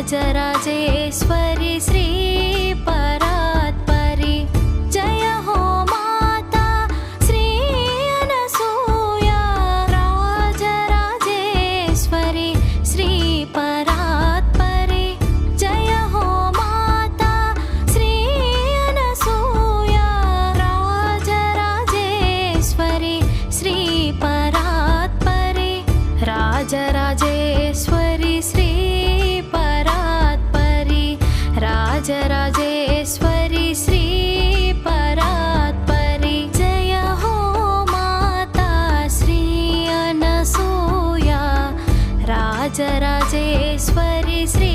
राजराजेश्वरि श्री परात्परि जय हो माता श्री अनसूया राजराजेश्वरि श्री परात्परि जय हो माता श्री अनसूया राजराजेश्वरि श्री परात्परि राजराजेश्वरि श्री परात्परि राजराजेश्वरि श्री परात्परि जय हो माता श्री अनसूया राजराजेश्वरि श्री